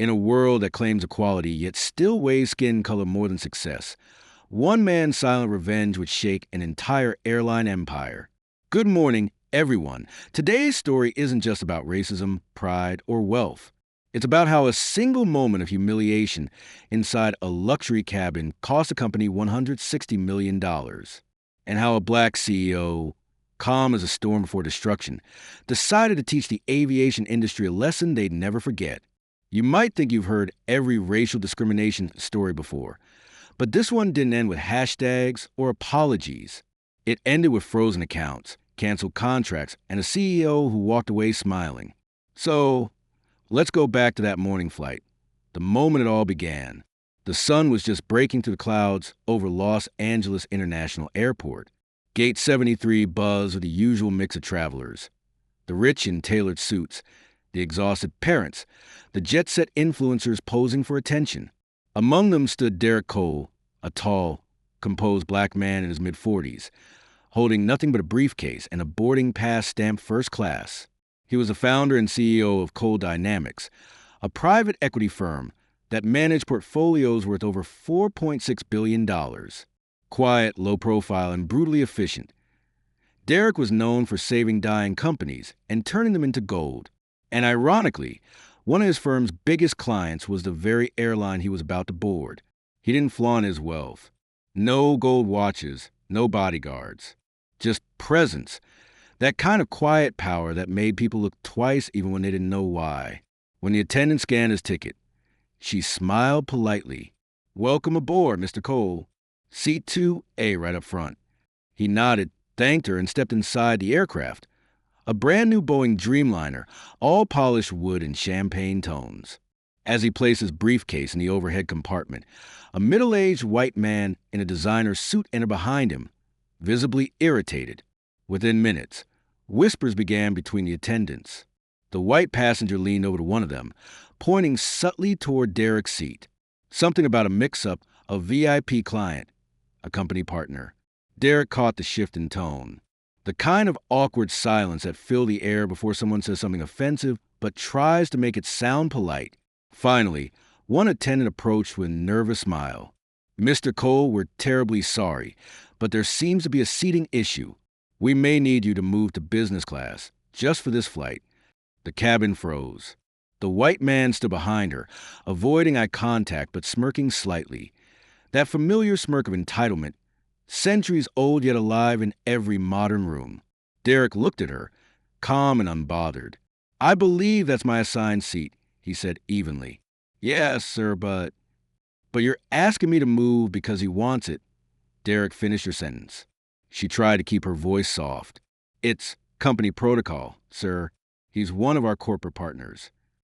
In a world that claims equality yet still weighs skin color more than success, one man's silent revenge would shake an entire airline empire. Good morning, everyone. Today's story isn't just about racism, pride, or wealth. It's about how a single moment of humiliation inside a luxury cabin cost a company $160 million, and how a black CEO, calm as a storm before destruction, decided to teach the aviation industry a lesson they'd never forget. You might think you've heard every racial discrimination story before, but this one didn't end with hashtags or apologies. It ended with frozen accounts, canceled contracts, and a CEO who walked away smiling. So, let's go back to that morning flight, the moment it all began. The sun was just breaking through the clouds over Los Angeles International Airport. Gate 73 buzzed with the usual mix of travelers. The rich in tailored suits, the exhausted parents, the jet-set influencers posing for attention. Among them stood Derek Cole, a tall, composed black man in his mid-40s, holding nothing but a briefcase and a boarding pass stamped first class. He was the founder and CEO of Cole Dynamics, a private equity firm that managed portfolios worth over $4.6 billion. Quiet, low-profile, and brutally efficient, Derek was known for saving dying companies and turning them into gold. And ironically, one of his firm's biggest clients was the very airline he was about to board. He didn't flaunt his wealth. No gold watches, no bodyguards. Just presence. That kind of quiet power that made people look twice even when they didn't know why. When the attendant scanned his ticket, she smiled politely. "Welcome aboard, Mr. Cole. Seat 2A right up front." He nodded, thanked her, and stepped inside the aircraft. A brand new Boeing Dreamliner, all polished wood and champagne tones. As he placed his briefcase in the overhead compartment, a middle-aged white man in a designer suit entered behind him, visibly irritated. Within minutes, whispers began between the attendants. The white passenger leaned over to one of them, pointing subtly toward Derek's seat. Something about a mix-up of VIP client, a company partner. Derek caught the shift in tone. The kind of awkward silence that fills the air before someone says something offensive but tries to make it sound polite. Finally, one attendant approached with a nervous smile. "Mr. Cole, we're terribly sorry, but there seems to be a seating issue. We may need you to move to business class, just for this flight." The cabin froze. The white man stood behind her, avoiding eye contact but smirking slightly. That familiar smirk of entitlement, centuries old yet alive in every modern room. Derek looked at her, calm and unbothered. "I believe that's my assigned seat," he said evenly. "Yes, sir, but you're asking me to move because he wants it." Derek finished her sentence. She tried to keep her voice soft. "It's company protocol, sir. He's one of our corporate partners."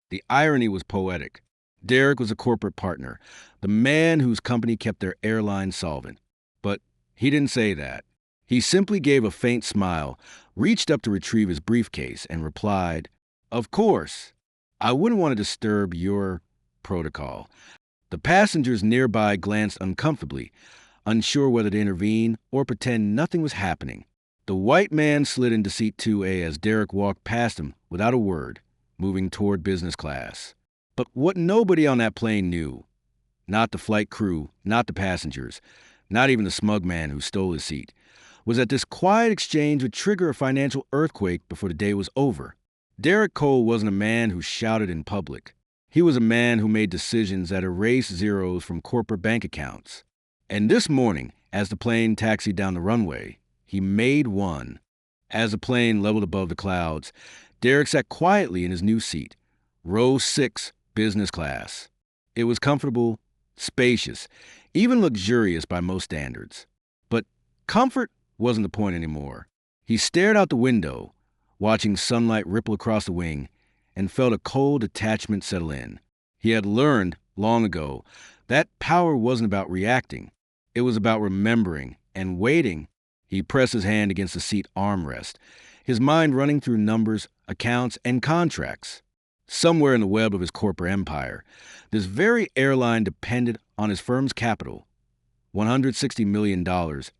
The irony was poetic. Derek was a corporate partner, the man whose company kept their airline solvent. But he didn't say that. He simply gave a faint smile, reached up to retrieve his briefcase, and replied, "Of course. I wouldn't want to disturb your protocol." The passengers nearby glanced uncomfortably, unsure whether to intervene or pretend nothing was happening. The white man slid into seat 2A as Derek walked past him without a word, moving toward business class. But what nobody on that plane knew, not the flight crew, not the passengers, not even the smug man who stole his seat, was that this quiet exchange would trigger a financial earthquake before the day was over. Derek Cole wasn't a man who shouted in public. He was a man who made decisions that erased zeros from corporate bank accounts. And this morning, as the plane taxied down the runway, he made one. As the plane leveled above the clouds, Derek sat quietly in his new seat, row 6, business class. It was comfortable, spacious, even luxurious by most standards. But comfort wasn't the point anymore. He stared out the window, watching sunlight ripple across the wing, and felt a cold detachment settle in. He had learned, long ago, that power wasn't about reacting. It was about remembering and waiting. He pressed his hand against the seat armrest, his mind running through numbers, accounts, and contracts. Somewhere in the web of his corporate empire, this very airline depended on his firm's capital, $160 million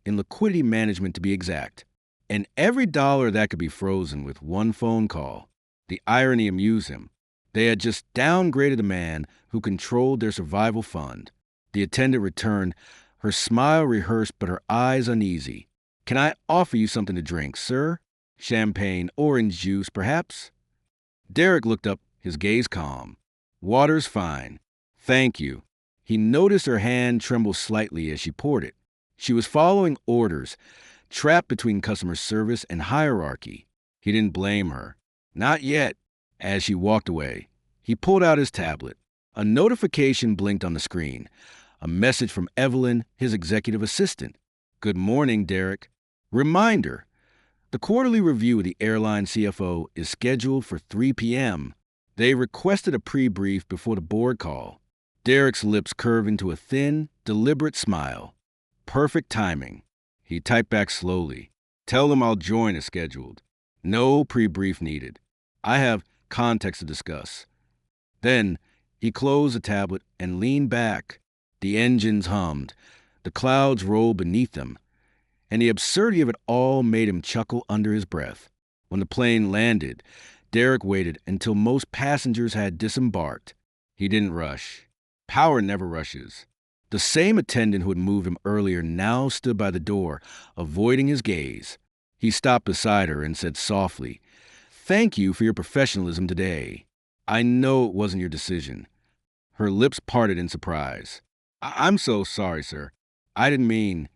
in liquidity management to be exact. And every dollar that could be frozen with one phone call. The irony amused him. They had just downgraded the man who controlled their survival fund. The attendant returned, her smile rehearsed but her eyes uneasy. "Can I offer you something to drink, sir? Champagne, orange juice, perhaps?" Derek looked up, his gaze calm. "Water's fine. Thank you." He noticed her hand tremble slightly as she poured it. She was following orders, trapped between customer service and hierarchy. He didn't blame her. Not yet. As she walked away, he pulled out his tablet. A notification blinked on the screen. A message from Evelyn, his executive assistant. "Good morning, Derek. Reminder: the quarterly review with the airline CFO is scheduled for 3 p.m. They requested a pre-brief before the board call." Derek's lips curved into a thin, deliberate smile. Perfect timing. He typed back slowly. "Tell them I'll join as scheduled. No pre-brief needed. I have context to discuss." Then he closed the tablet and leaned back. The engines hummed. The clouds rolled beneath them. And the absurdity of it all made him chuckle under his breath. When the plane landed, Derek waited until most passengers had disembarked. He didn't rush. Power never rushes. The same attendant who had moved him earlier now stood by the door, avoiding his gaze. He stopped beside her and said softly, "Thank you for your professionalism today. I know it wasn't your decision." Her lips parted in surprise. I'm so sorry, sir. I didn't mean..."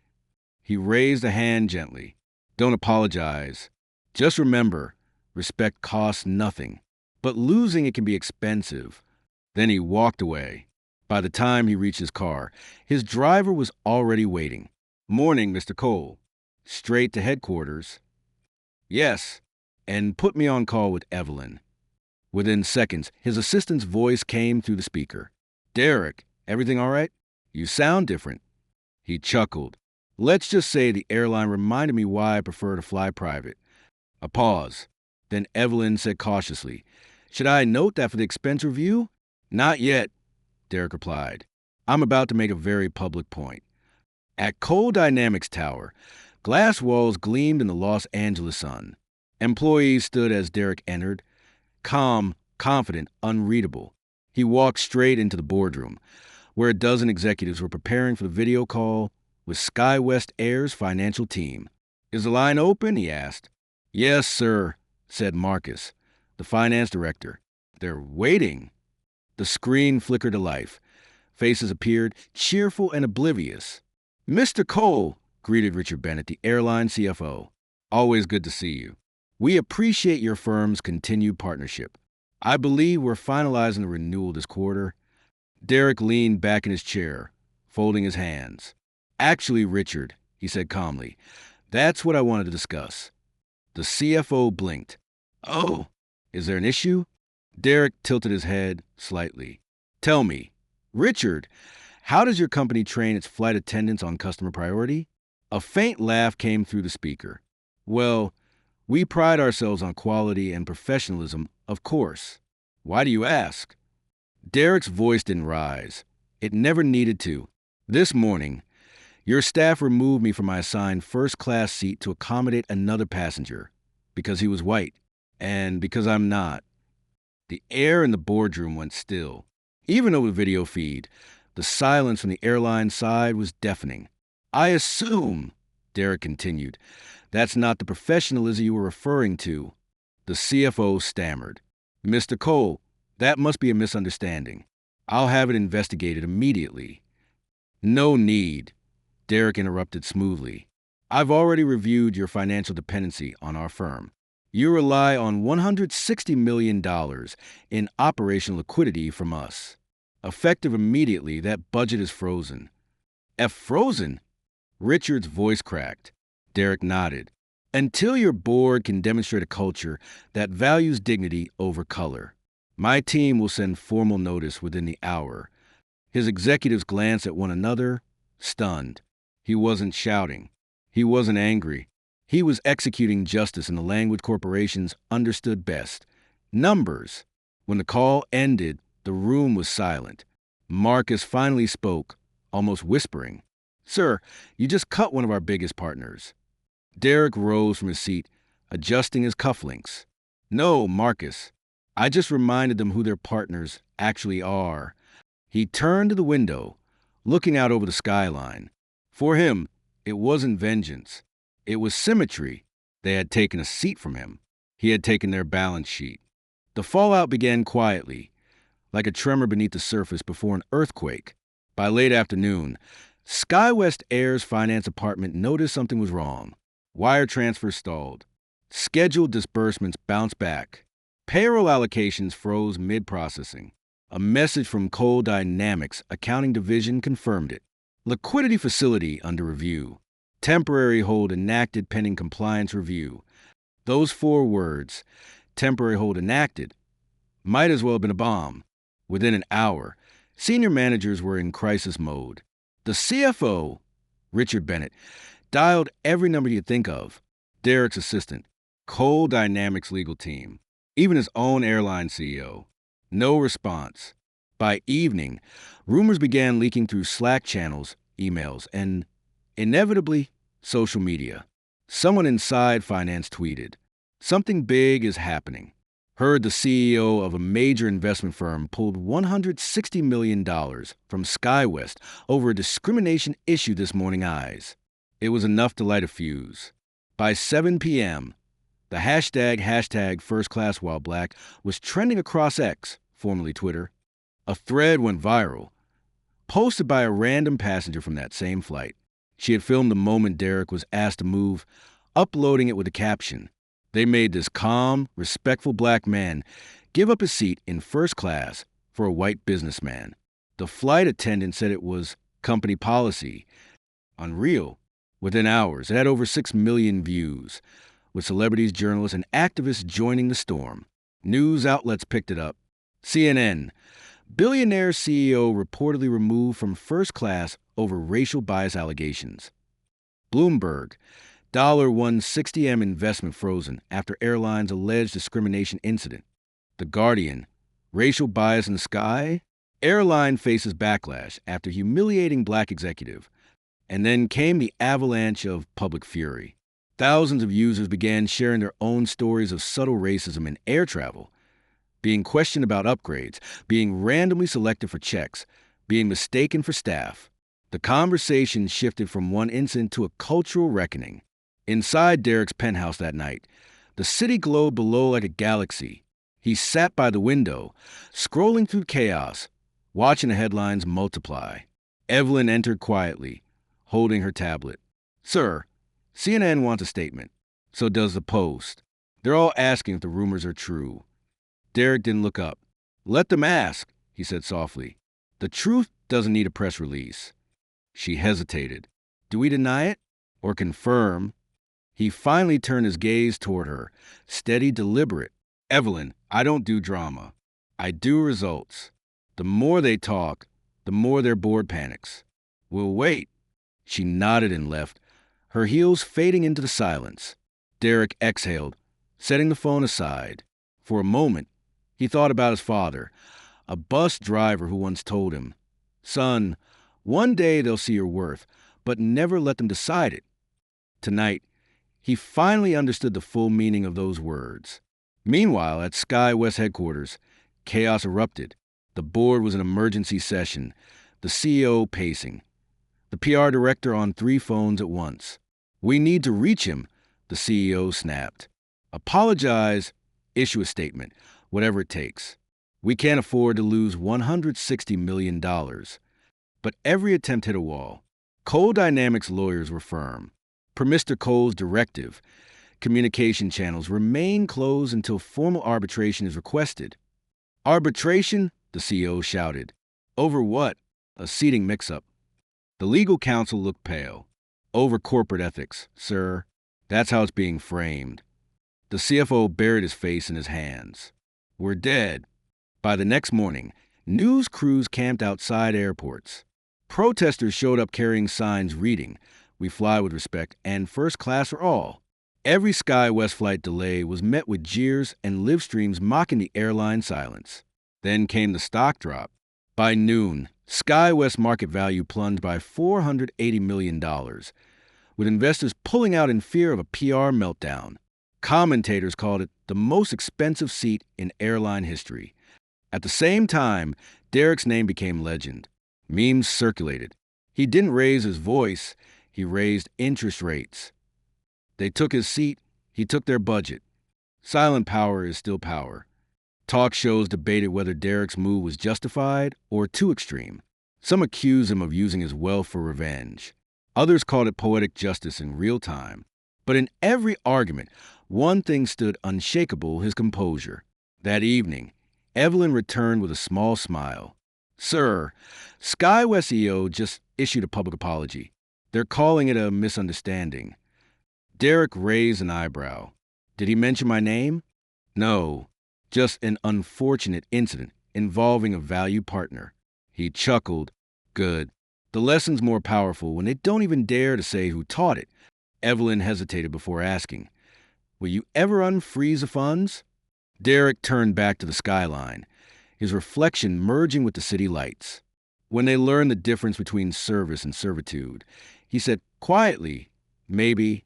He raised a hand gently. "Don't apologize. Just remember, respect costs nothing, but losing it can be expensive." Then he walked away. By the time he reached his car, his driver was already waiting. "Morning, Mr. Cole. Straight to headquarters?" "Yes, and put me on call with Evelyn." Within seconds, his assistant's voice came through the speaker. "Derek, everything all right? You sound different." He chuckled. "Let's just say the airline reminded me why I prefer to fly private." A pause. Then Evelyn said cautiously, "Should I note that for the expense review?" "Not yet," Derek replied. "I'm about to make a very public point." At Cole Dynamics Tower, glass walls gleamed in the Los Angeles sun. Employees stood as Derek entered, calm, confident, unreadable. He walked straight into the boardroom, where a dozen executives were preparing for the video call with SkyWest Air's financial team. "Is the line open?" he asked. "Yes, sir," said Marcus, the finance director. "They're waiting." The screen flickered to life. Faces appeared, cheerful and oblivious. "Mr. Cole," greeted Richard Bennett, the airline CFO. "Always good to see you. We appreciate your firm's continued partnership. I believe we're finalizing the renewal this quarter." Derek leaned back in his chair, folding his hands. "Actually, Richard," he said calmly, "that's what I wanted to discuss." The CFO blinked. "Oh, is there an issue?" Derek tilted his head slightly. "Tell me, Richard, how does your company train its flight attendants on customer priority?" A faint laugh came through the speaker. "Well, we pride ourselves on quality and professionalism, of course. Why do you ask?" Derek's voice didn't rise. It never needed to. "This morning, your staff removed me from my assigned first-class seat to accommodate another passenger, because he was white, and because I'm not." The air in the boardroom went still. Even over the video feed, the silence from the airline side was deafening. "I assume," Derek continued, "that's not the professionalism you were referring to." The CFO stammered. "Mr. Cole, that must be a misunderstanding. I'll have it investigated immediately." "No need," Derek interrupted smoothly. "I've already reviewed your financial dependency on our firm. You rely on $160 million in operational liquidity from us. Effective immediately, that budget is frozen." Frozen? Richard's voice cracked. Derek nodded. "Until your board can demonstrate a culture that values dignity over color. My team will send formal notice within the hour." His executives glanced at one another, stunned. He wasn't shouting. He wasn't angry. He was executing justice in the language corporations understood best. Numbers. When the call ended, the room was silent. Marcus finally spoke, almost whispering. "Sir, you just cut one of our biggest partners." Derek rose from his seat, adjusting his cufflinks. "No, Marcus. I just reminded them who their partners actually are. He turned to the window, looking out over the skyline. For him, it wasn't vengeance. It was symmetry. They had taken a seat from him. He had taken their balance sheet. The fallout began quietly, like a tremor beneath the surface before an earthquake. By late afternoon, SkyWest Air's finance department noticed something was wrong. Wire transfers stalled. Scheduled disbursements bounced back. Payroll allocations froze mid-processing. A message from Coal Dynamics Accounting Division confirmed it. Liquidity facility under review. Temporary hold enacted pending compliance review. Those 4 words, temporary hold enacted, might as well have been a bomb. Within an hour, senior managers were in crisis mode. The CFO, Richard Bennett, dialed every number you'd think of. Derek's assistant, Coal Dynamics legal team, even his own airline CEO. No response. By evening, rumors began leaking through Slack channels, emails, and, inevitably, social media. Someone inside finance tweeted, "Something big is happening." Heard the CEO of a major investment firm pulled $160 million from SkyWest over a discrimination issue this morning. Eyes. It was enough to light a fuse. By 7 p.m., the hashtag First Class While Black was trending across X, formerly Twitter. A thread went viral, posted by a random passenger from that same flight. She had filmed the moment Derek was asked to move, uploading it with a caption. They made this calm, respectful black man give up his seat in first class for a white businessman. The flight attendant said it was company policy. Unreal. Within hours, it had over 6 million views, with celebrities, journalists, and activists joining the storm. News outlets picked it up. CNN, billionaire CEO reportedly removed from first class over racial bias allegations. Bloomberg, $160M investment frozen after airline's alleged discrimination incident. The Guardian, racial bias in the sky? Airline faces backlash after humiliating black executive. And then came the avalanche of public fury. Thousands of users began sharing their own stories of subtle racism in air travel, being questioned about upgrades, being randomly selected for checks, being mistaken for staff. The conversation shifted from one incident to a cultural reckoning. Inside Derek's penthouse that night, the city glowed below like a galaxy. He sat by the window, scrolling through chaos, watching the headlines multiply. Evelyn entered quietly, holding her tablet. "Sir, CNN wants a statement. So does the Post. They're all asking if the rumors are true." Derek didn't look up. "Let them ask," he said softly. "The truth doesn't need a press release." She hesitated. "Do we deny it or confirm?" He finally turned his gaze toward her, steady, deliberate. "Evelyn, I don't do drama. I do results. The more they talk, the more their board panics. We'll wait." She nodded and left, her heels fading into the silence. Derek exhaled, setting the phone aside. For a moment, he thought about his father, a bus driver who once told him, "Son, one day they'll see your worth, but never let them decide it." Tonight, he finally understood the full meaning of those words. Meanwhile, at SkyWest headquarters, chaos erupted. The board was in emergency session, the CEO pacing, the PR director on 3 phones at once. "We need to reach him," the CEO snapped. "Apologize, issue a statement, whatever it takes. We can't afford to lose $160 million. But every attempt hit a wall. Coal Dynamics lawyers were firm. Per Mr. Cole's directive, communication channels remain closed until formal arbitration is requested. "Arbitration?" the CEO shouted. "Over what?" "A seating mix-up." The legal counsel looked pale. "Over corporate ethics, sir. That's how it's being framed." The CFO buried his face in his hands. "We're dead." By the next morning, news crews camped outside airports. Protesters showed up carrying signs reading, "We fly with respect," and "First class for all." Every SkyWest flight delay was met with jeers and live streams mocking the airline silence. Then came the stock drop. By noon, SkyWest market value plunged by $480 million, with investors pulling out in fear of a PR meltdown. Commentators called it the most expensive seat in airline history. At the same time, Derek's name became legend. Memes circulated. He didn't raise his voice, he raised interest rates. They took his seat, he took their budget. Silent power is still power. Talk shows debated whether Derek's move was justified or too extreme. Some accused him of using his wealth for revenge. Others called it poetic justice in real time. But in every argument, one thing stood unshakable: his composure. That evening, Evelyn returned with a small smile. "Sir, SkyWest EO just issued a public apology. They're calling it a misunderstanding." Derek raised an eyebrow. "Did he mention my name?" "No, just an unfortunate incident involving a valued partner." He chuckled. "Good. The lesson's more powerful when they don't even dare to say who taught it." Evelyn hesitated before asking, "Will you ever unfreeze the funds?" Derek turned back to the skyline, his reflection merging with the city lights. "When they learn the difference between service and servitude," he said quietly, "maybe."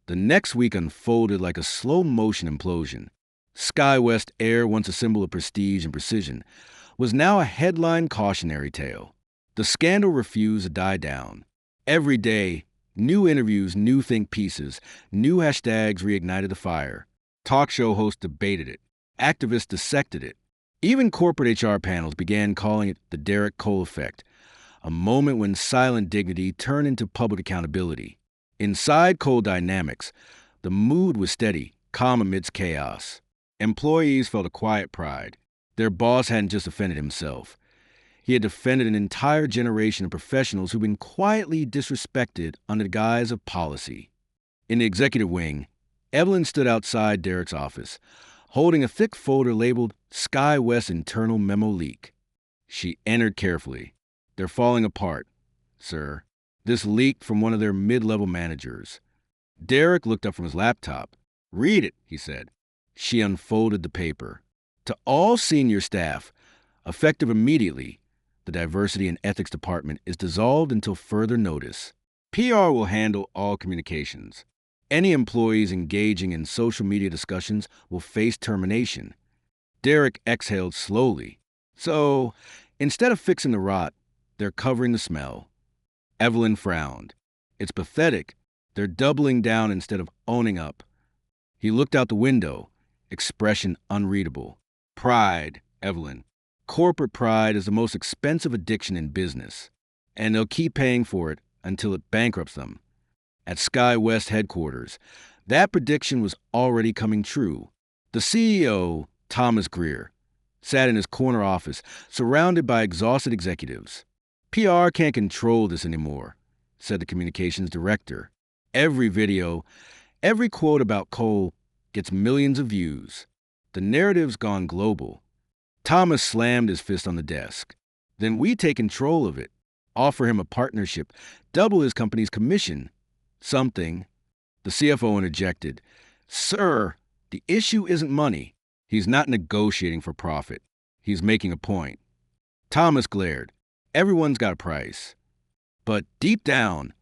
The next week unfolded like a slow-motion implosion. SkyWest Air, once a symbol of prestige and precision, was now a headline cautionary tale. The scandal refused to die down. Every day, new interviews, new think pieces, new hashtags reignited the fire. Talk show hosts debated it. Activists dissected it. Even corporate HR panels began calling it the Derek Cole effect, a moment when silent dignity turned into public accountability. Inside Cole Dynamics, the mood was steady, calm amidst chaos. Employees felt a quiet pride. Their boss hadn't just offended himself. He had defended an entire generation of professionals who'd been quietly disrespected under the guise of policy. In the executive wing, Evelyn stood outside Derek's office, holding a thick folder labeled SkyWest Internal Memo Leak. She entered carefully. "They're falling apart, sir. This leaked from one of their mid-level managers." Derek looked up from his laptop. "Read it," he said. She unfolded the paper. "To all senior staff, effective immediately, the Diversity and Ethics Department is dissolved until further notice. PR will handle all communications. Any employees engaging in social media discussions will face termination." Derek exhaled slowly. "So, instead of fixing the rot, they're covering the smell." Evelyn frowned. "It's pathetic. They're doubling down instead of owning up." He looked out the window, expression unreadable. "Pride, Evelyn. Corporate pride is the most expensive addiction in business, and they'll keep paying for it until it bankrupts them." At SkyWest headquarters, that prediction was already coming true. The CEO, Thomas Greer, sat in his corner office, surrounded by exhausted executives. "PR can't control this anymore," said the communications director. "Every video, every quote about Cole gets millions of views. The narrative's gone global." Thomas slammed his fist on the desk. "Then we take control of it, offer him a partnership, double his company's commission." "Something." The CFO interjected. "Sir, the issue isn't money. He's not negotiating for profit. He's making a point." Thomas glared. Everyone's got a price. But deep down,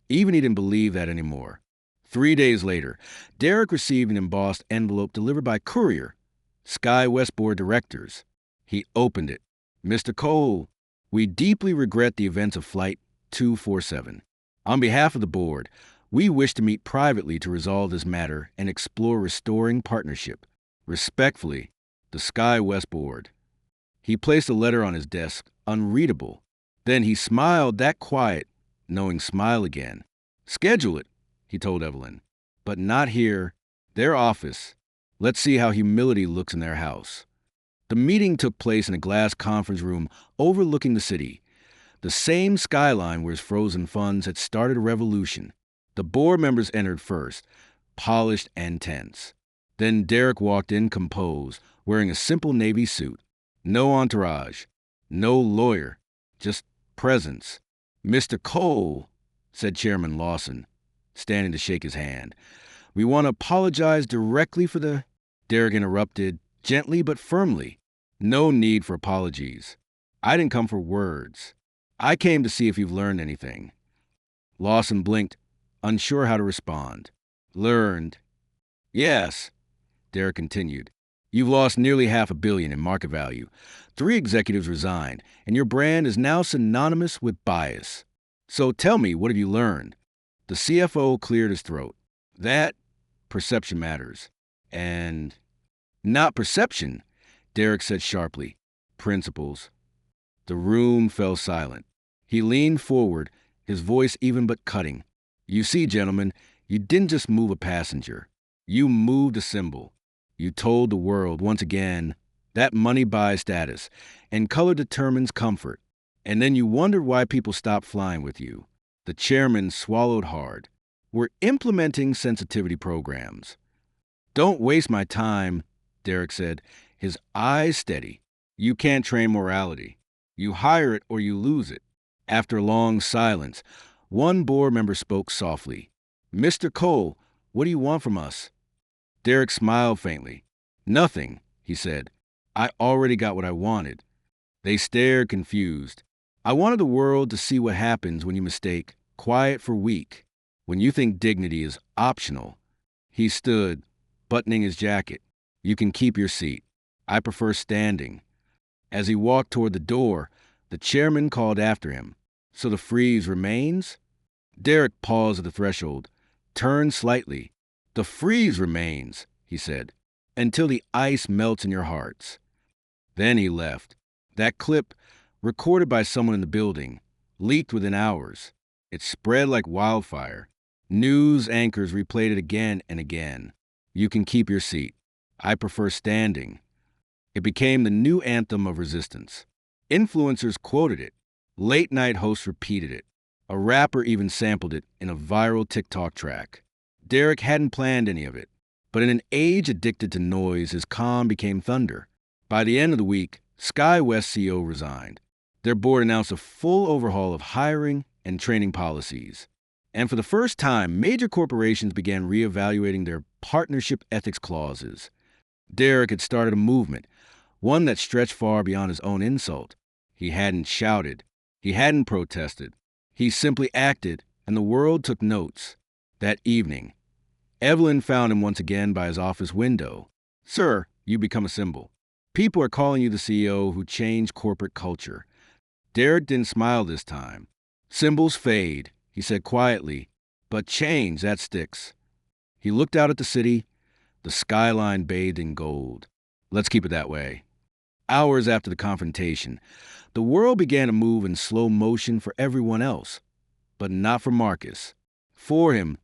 even he didn't believe that anymore. 3 days later, Derek received an embossed envelope delivered by courier. SkyWest Board Directors. He opened it. "Mr. Cole, we deeply regret the events of Flight 247. On behalf of the board, we wish to meet privately to resolve this matter and explore restoring partnership. Respectfully, the SkyWest Board." He placed a letter on his desk, unreadable. Then he smiled, that quiet, knowing smile again. "Schedule it," he told Evelyn. "But not here. Their office. Let's see how humility looks in their house." The meeting took place in a glass conference room overlooking the city, the same skyline where his frozen funds had started a revolution. The board members entered first, polished and tense. Then Derek walked in composed, wearing a simple navy suit. No entourage, no lawyer, just presence. "Mr. Cole," said Chairman Lawson, standing to shake his hand, "we want to apologize directly for the—" Derek interrupted, gently but firmly. "No need for apologies. I didn't come for words. I came to see if you've learned anything." Lawson blinked, unsure how to respond. "Learned? Yes. Derek continued. You've lost nearly $500 million in market value. 3 executives resigned, and your brand is now synonymous with bias. So tell me, what have you learned? The CFO cleared his throat. That perception matters. And not perception, Derek said sharply. Principles. The room fell silent. He leaned forward, his voice even but cutting. You see, gentlemen, you didn't just move a passenger. You moved a symbol. You told the world, once again, that money buys status, and color determines comfort. And then you wondered why people stopped flying with you. The chairman swallowed hard. We're implementing sensitivity programs. Don't waste my time, Derek said, his eyes steady. You can't train morality. You hire it or you lose it. After a long silence, one board member spoke softly. Mr. Cole, what do you want from us? Derek smiled faintly. Nothing, he said. I already got what I wanted. They stared confused. I wanted the world to see what happens when you mistake quiet for weak, when you think dignity is optional. He stood, buttoning his jacket. You can keep your seat. I prefer standing. As he walked toward the door, the chairman called after him. So the freeze remains? Derek paused at the threshold, turned slightly. The freeze remains, he said, until the ice melts in your hearts. Then he left. That clip, recorded by someone in the building, leaked within hours. It spread like wildfire. News anchors replayed it again and again. You can keep your seat. I prefer standing. It became the new anthem of resistance. Influencers quoted it. Late-night hosts repeated it. A rapper even sampled it in a viral TikTok track. Derek hadn't planned any of it, but in an age addicted to noise, his calm became thunder. By the end of the week, SkyWest CEO resigned. Their board announced a full overhaul of hiring and training policies. And for the first time, major corporations began reevaluating their partnership ethics clauses. Derek had started a movement, one that stretched far beyond his own insult. He hadn't shouted. He hadn't protested. He simply acted, and the world took notes. That evening, Evelyn found him once again by his office window. Sir, you become a symbol. People are calling you the CEO who changed corporate culture. Derek didn't smile this time. Symbols fade, he said quietly, but change, that sticks. He looked out at the city, the skyline bathed in gold. Let's keep it that way. Hours after the confrontation, the world began to move in slow motion for everyone else, but not for Marcus. For him,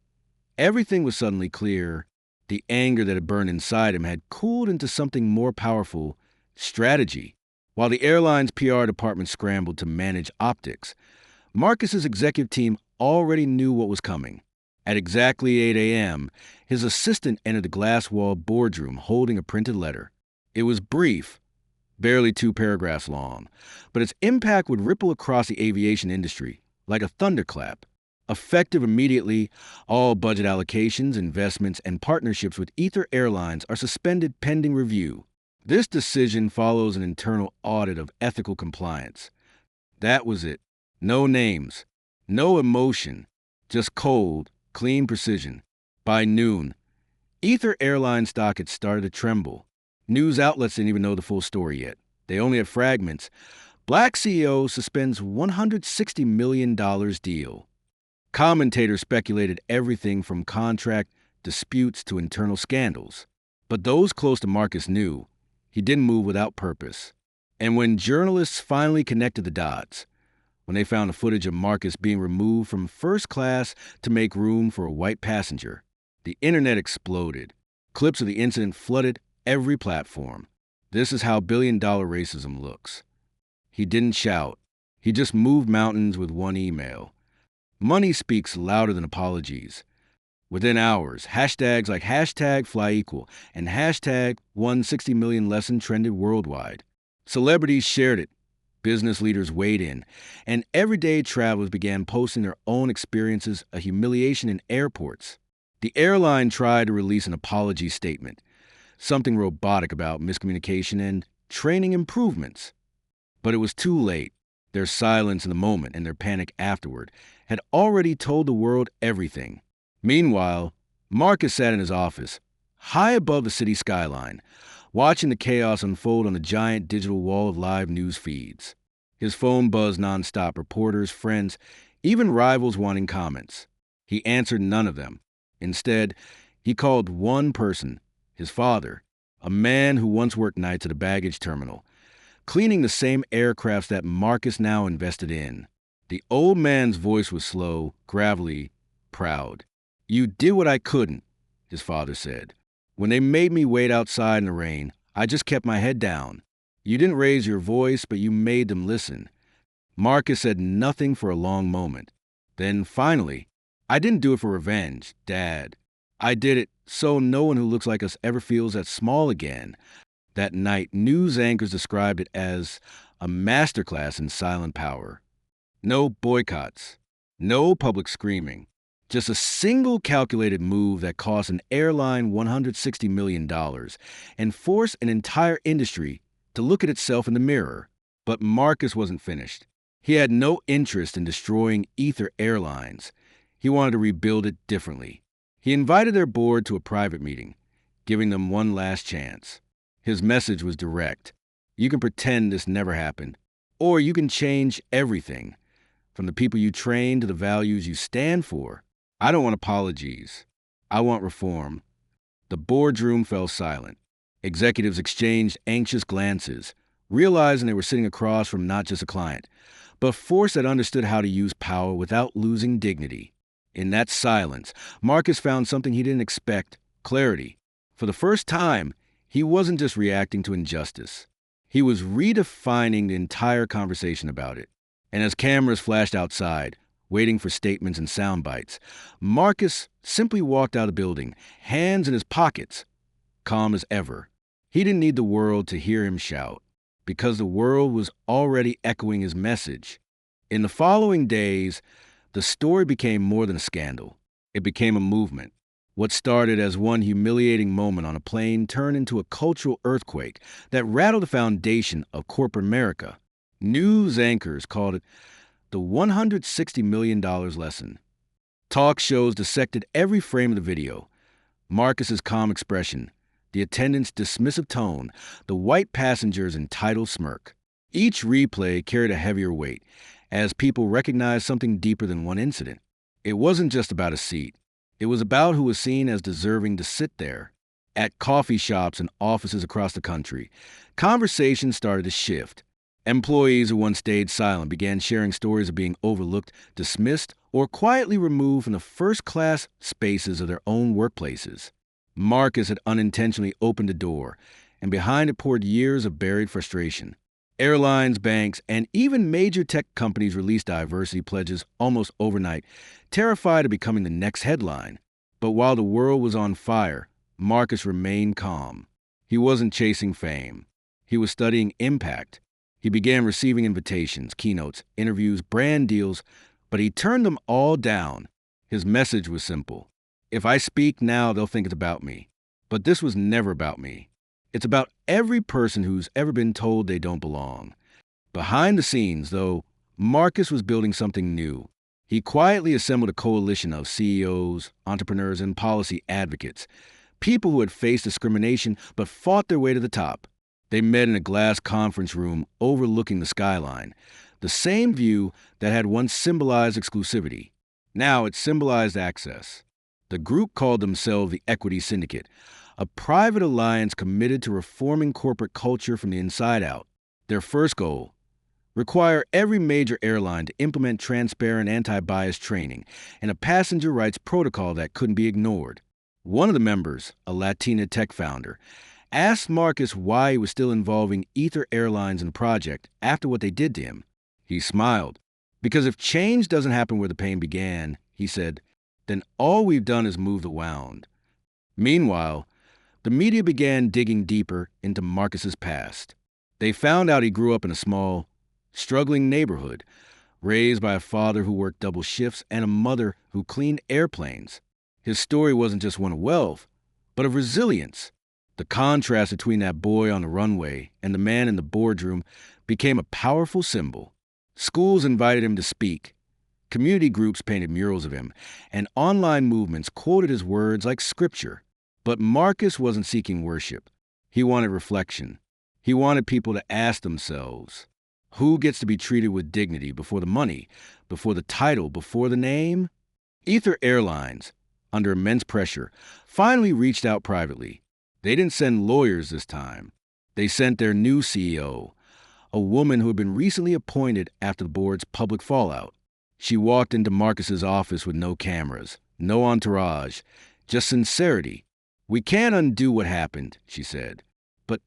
everything was suddenly clear. The anger that had burned inside him had cooled into something more powerful, strategy. While the airline's PR department scrambled to manage optics, Marcus's executive team already knew what was coming. At exactly 8 a.m., his assistant entered the glass-walled boardroom holding a printed letter. It was brief, barely 2 paragraphs long, but its impact would ripple across the aviation industry like a thunderclap. Effective immediately, all budget allocations, investments, and partnerships with Ether Airlines are suspended pending review. This decision follows an internal audit of ethical compliance. That was it. No names, no emotion, just cold, clean precision. By noon, Ether Airline stock had started to tremble. News outlets didn't even know the full story yet. They only had fragments. Black CEO suspends $160 million deal. Commentators speculated everything from contract disputes to internal scandals. But those close to Marcus knew he didn't move without purpose. And when journalists finally connected the dots, when they found the footage of Marcus being removed from first class to make room for a white passenger, the internet exploded. Clips of the incident flooded every platform. This is how billion-dollar racism looks. He didn't shout. He just moved mountains with one email. Money speaks louder than apologies. Within hours, hashtags like #FlyEqual and #160 million lesson trended worldwide. Celebrities shared it. Business leaders weighed in. And everyday travelers began posting their own experiences of humiliation in airports. The airline tried to release an apology statement, something robotic about miscommunication and training improvements. But it was too late. Their silence in the moment and their panic afterward had already told the world everything. Meanwhile, Marcus sat in his office, high above the city skyline, watching the chaos unfold on the giant digital wall of live news feeds. His phone buzzed nonstop, reporters, friends, even rivals wanting comments. He answered none of them. Instead, he called one person, his father, a man who once worked nights at a baggage terminal, cleaning the same aircrafts that Marcus now invested in. The old man's voice was slow, gravelly, proud. "You did what I couldn't," his father said. "When they made me wait outside in the rain, I just kept my head down. You didn't raise your voice, but you made them listen." Marcus said nothing for a long moment. Then finally, "I didn't do it for revenge, Dad. I did it so no one who looks like us ever feels that small again." That night, news anchors described it as a masterclass in silent power. No boycotts, no public screaming, just a single calculated move that cost an airline $160 million and forced an entire industry to look at itself in the mirror. But Marcus wasn't finished. He had no interest in destroying Ether Airlines. He wanted to rebuild it differently. He invited their board to a private meeting, giving them one last chance. His message was direct. You can pretend this never happened, or you can change everything, from the people you train to the values you stand for. I don't want apologies. I want reform. The boardroom fell silent. Executives exchanged anxious glances, realizing they were sitting across from not just a client, but a force that understood how to use power without losing dignity. In that silence, Marcus found something he didn't expect: clarity. For the first time, he wasn't just reacting to injustice. He was redefining the entire conversation about it. And as cameras flashed outside, waiting for statements and sound bites, Marcus simply walked out of the building, hands in his pockets, calm as ever. He didn't need the world to hear him shout, because the world was already echoing his message. In the following days, the story became more than a scandal. It became a movement. What started as one humiliating moment on a plane turned into a cultural earthquake that rattled the foundation of corporate America. News anchors called it the $160 million lesson. Talk shows dissected every frame of the video. Marcus's calm expression, the attendant's dismissive tone, the white passenger's entitled smirk. Each replay carried a heavier weight, as people recognized something deeper than one incident. It wasn't just about a seat. It was about who was seen as deserving to sit there. At coffee shops and offices across the country, conversations started to shift. Employees who once stayed silent began sharing stories of being overlooked, dismissed, or quietly removed from the first-class spaces of their own workplaces. Marcus had unintentionally opened a door, and behind it poured years of buried frustration. Airlines, banks, and even major tech companies released diversity pledges almost overnight, terrified of becoming the next headline. But while the world was on fire, Marcus remained calm. He wasn't chasing fame. He was studying impact. He began receiving invitations, keynotes, interviews, brand deals, but he turned them all down. His message was simple. If I speak now, they'll think it's about me. But this was never about me. It's about every person who's ever been told they don't belong. Behind the scenes, though, Marcus was building something new. He quietly assembled a coalition of CEOs, entrepreneurs, and policy advocates, people who had faced discrimination but fought their way to the top. They met in a glass conference room overlooking the skyline, the same view that had once symbolized exclusivity. Now it symbolized access. The group called themselves the Equity Syndicate, a private alliance committed to reforming corporate culture from the inside out. Their first goal: require every major airline to implement transparent anti-bias training and a passenger rights protocol that couldn't be ignored. One of the members, a Latina tech founder, asked Marcus why he was still involving Ether Airlines in the project after what they did to him. He smiled. "Because if change doesn't happen where the pain began," he said, "then all we've done is move the wound." Meanwhile, the media began digging deeper into Marcus's past. They found out he grew up in a small, struggling neighborhood, raised by a father who worked double shifts and a mother who cleaned airplanes. His story wasn't just one of wealth, but of resilience. The contrast between that boy on the runway and the man in the boardroom became a powerful symbol. Schools invited him to speak. Community groups painted murals of him, and online movements quoted his words like scripture. But Marcus wasn't seeking worship. He wanted reflection. He wanted people to ask themselves, who gets to be treated with dignity before the money, before the title, before the name? Ether Airlines, under immense pressure, finally reached out privately. They didn't send lawyers this time. They sent their new CEO, a woman who had been recently appointed after the board's public fallout. She walked into Marcus's office with no cameras, no entourage, just sincerity. "We can't undo what happened," she said, "but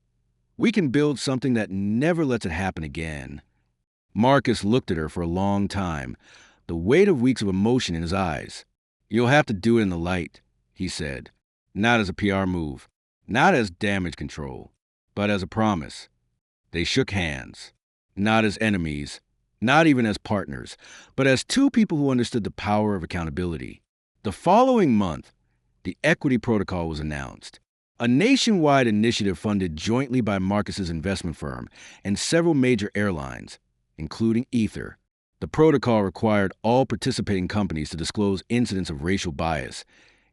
we can build something that never lets it happen again." Marcus looked at her for a long time, the weight of weeks of emotion in his eyes. "You'll have to do it in the light," he said, "not as a PR move, not as damage control, but as a promise." They shook hands, not as enemies, not even as partners, but as two people who understood the power of accountability. The following month, the Equity Protocol was announced, a nationwide initiative funded jointly by Marcus's investment firm and several major airlines, including Ether. The protocol required all participating companies to disclose incidents of racial bias,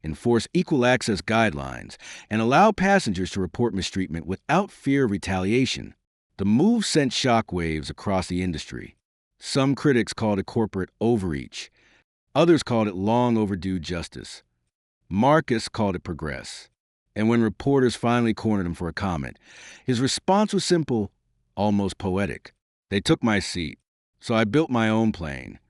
enforce equal access guidelines, and allow passengers to report mistreatment without fear of retaliation. The move sent shockwaves across the industry. Some critics called it corporate overreach. Others called it long overdue justice. Marcus called it progress. And when reporters finally cornered him for a comment, his response was simple, almost poetic. "They took my seat, so I built my own plane."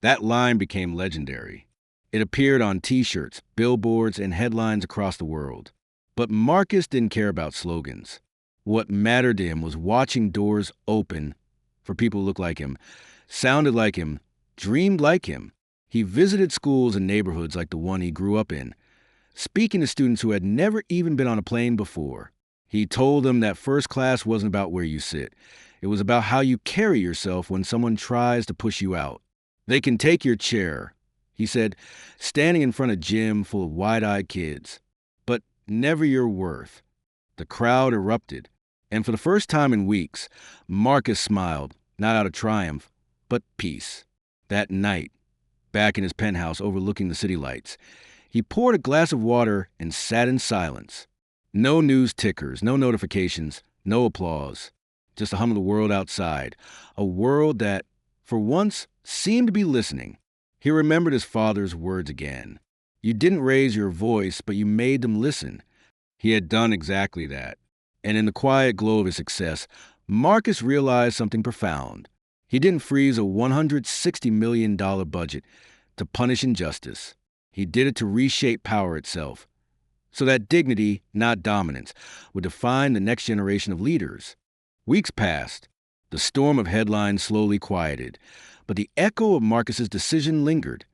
That line became legendary. It appeared on T-shirts, billboards, and headlines across the world. But Marcus didn't care about slogans. What mattered to him was watching doors open for people who looked like him, sounded like him, dreamed like him. He visited schools and neighborhoods like the one he grew up in, speaking to students who had never even been on a plane before. He told them that first class wasn't about where you sit. It was about how you carry yourself when someone tries to push you out. "They can take your chair," he said, standing in front of a gym full of wide-eyed kids, "but never your worth." The crowd erupted, and for the first time in weeks, Marcus smiled, not out of triumph, but peace. That night, back in his penthouse overlooking the city lights, he poured a glass of water and sat in silence. No news tickers, no notifications, no applause. Just the hum of the world outside, a world that, for once, seemed to be listening. He remembered his father's words again. "You didn't raise your voice, but you made them listen." He had done exactly that. And in the quiet glow of his success, Marcus realized something profound. He didn't freeze a $160 million budget to punish injustice. He did it to reshape power itself, so that dignity, not dominance, would define the next generation of leaders. Weeks passed. The storm of headlines slowly quieted, but the echo of Marcus's decision lingered,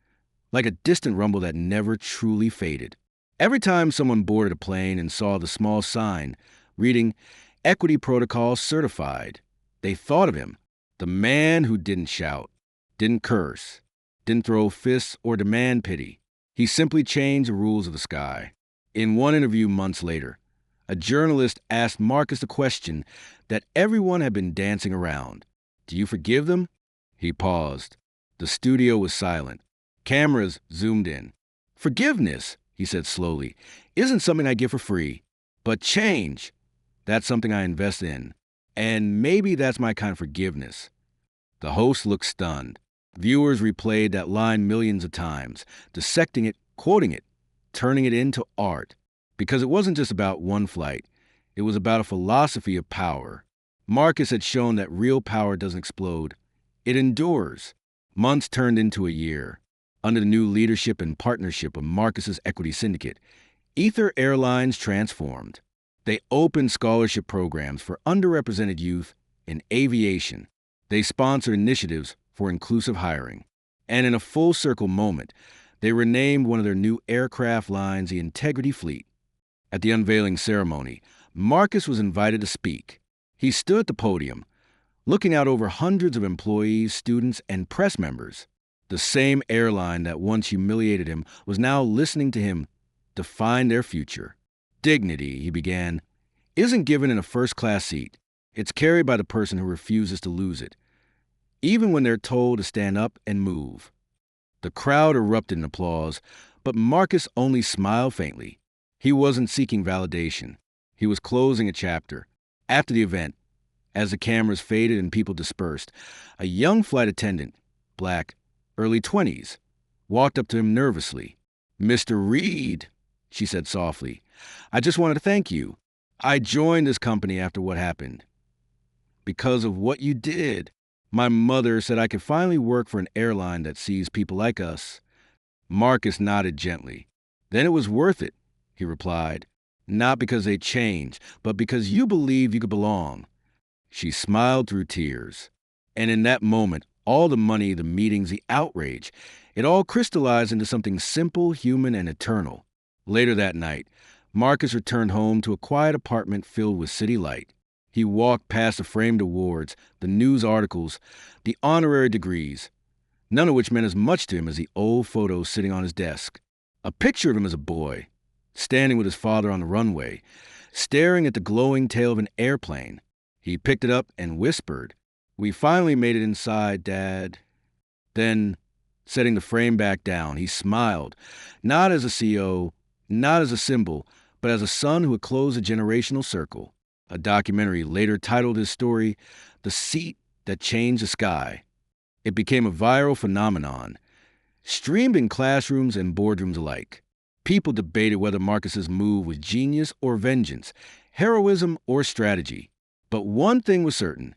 like a distant rumble that never truly faded. Every time someone boarded a plane and saw the small sign reading Equity Protocol Certified, they thought of him, the man who didn't shout, didn't curse, didn't throw fists or demand pity. He simply changed the rules of the sky. In one interview months later, a journalist asked Marcus a question that everyone had been dancing around. "Do you forgive them?" He paused. The studio was silent. Cameras zoomed in. "Forgiveness," he said slowly, "isn't something I give for free. But change, that's something I invest in. And maybe that's my kind of forgiveness." The host looked stunned. Viewers replayed that line millions of times, dissecting it, quoting it, turning it into art. Because it wasn't just about one flight. It was about a philosophy of power. Marcus had shown that real power doesn't explode. It endures. Months turned into a year. Under the new leadership and partnership of Marcus's Equity Syndicate, Ether Airlines transformed. They opened scholarship programs for underrepresented youth in aviation. They sponsored initiatives for inclusive hiring. And in a full-circle moment, they renamed one of their new aircraft lines the Integrity Fleet. At the unveiling ceremony, Marcus was invited to speak. He stood at the podium, looking out over hundreds of employees, students, and press members. The same airline that once humiliated him was now listening to him define their future. "Dignity," he began, "isn't given in a first-class seat. It's carried by the person who refuses to lose it, even when they're told to stand up and move." The crowd erupted in applause, but Marcus only smiled faintly. He wasn't seeking validation. He was closing a chapter. After the event, as the cameras faded and people dispersed, a young flight attendant, black, early 20s, walked up to him nervously. "Mr. Reed," she said softly, "I just wanted to thank you. I joined this company after what happened. Because of what you did. My mother said I could finally work for an airline that sees people like us." Marcus nodded gently. "Then it was worth it," he replied. "Not because they changed, but because you believed you could belong." She smiled through tears. And in that moment, all the money, the meetings, the outrage, it all crystallized into something simple, human, and eternal. Later that night, Marcus returned home to a quiet apartment filled with city light. He walked past the framed awards, the news articles, the honorary degrees, none of which meant as much to him as the old photos sitting on his desk. A picture of him as a boy, standing with his father on the runway, staring at the glowing tail of an airplane. He picked it up and whispered, "We finally made it inside, Dad." Then, setting the frame back down, he smiled, not as a CEO, not as a symbol, but as a son who had closed a generational circle. A documentary later titled his story, "The Seat That Changed the Sky." It became a viral phenomenon, streamed in classrooms and boardrooms alike. People debated whether Marcus's move was genius or vengeance, heroism or strategy. But one thing was certain.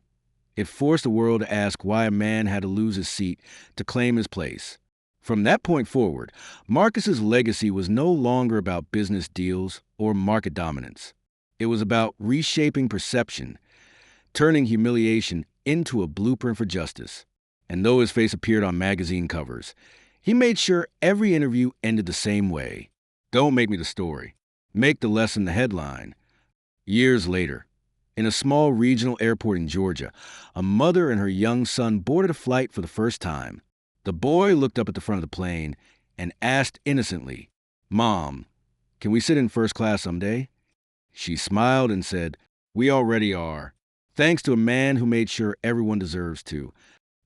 It forced the world to ask why a man had to lose his seat to claim his place. From that point forward, Marcus's legacy was no longer about business deals or market dominance. It was about reshaping perception, turning humiliation into a blueprint for justice. And though his face appeared on magazine covers, he made sure every interview ended the same way. "Don't make me the story. Make the lesson the headline." Years later, in a small regional airport in Georgia, a mother and her young son boarded a flight for the first time. The boy looked up at the front of the plane and asked innocently, "Mom, can we sit in first class someday?" She smiled and said, "We already are, thanks to a man who made sure everyone deserves to."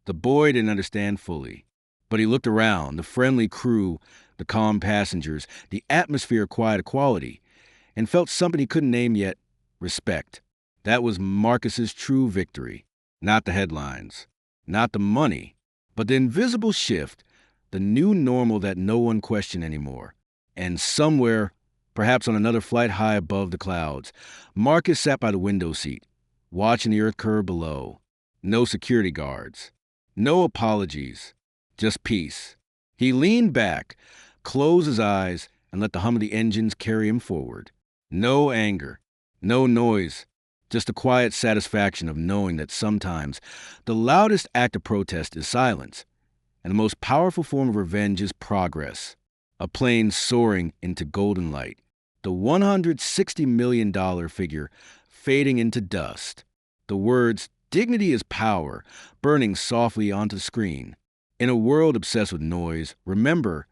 The boy didn't understand fully, but he looked around, the friendly crew, the calm passengers, the atmosphere of quiet equality, and felt something he couldn't name yet: respect. That was Marcus's true victory. Not the headlines, not the money, but the invisible shift, the new normal that no one questioned anymore. And somewhere, perhaps on another flight high above the clouds, Marcus sat by the window seat, watching the earth curve below. No security guards, no apologies, just peace. He leaned back, closed his eyes, and let the hum of the engines carry him forward. No anger, no noise, just the quiet satisfaction of knowing that sometimes the loudest act of protest is silence, and the most powerful form of revenge is progress. A plane soaring into golden light, the $160 million figure fading into dust. The words, "Dignity is power," burning softly onto the screen. In a world obsessed with noise, remember,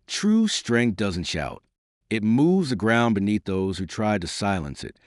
true strength doesn't shout. It moves the ground beneath those who try to silence it.